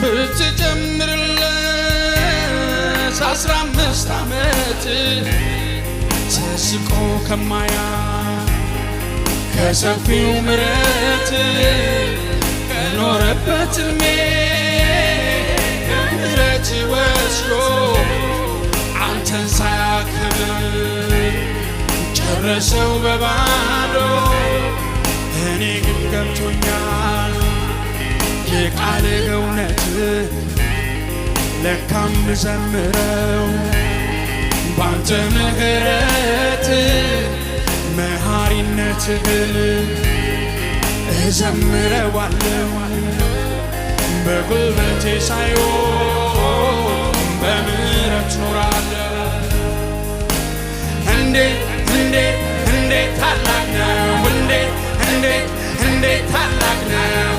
ብትጨምርለት 15 ዓመት ተስቆ ከማያ ከሰፊው ምሕረት ከኖረበት ዕድሜ ከምሕረት ወስዶ አንተን ሳያከብር ጨረሰው በባዶ። እኔ ግን ገብቶኛል የቃልህ እውነት ለካም ዘምረው ባንተ ምሕረት መሐሪነትህ እዘምረዋለሁ በጉልበቴ ሳይሆን በምሕረት ኖራለሁ። እንዴት ታላቅ ነው! እንዴት ታላቅ ነው!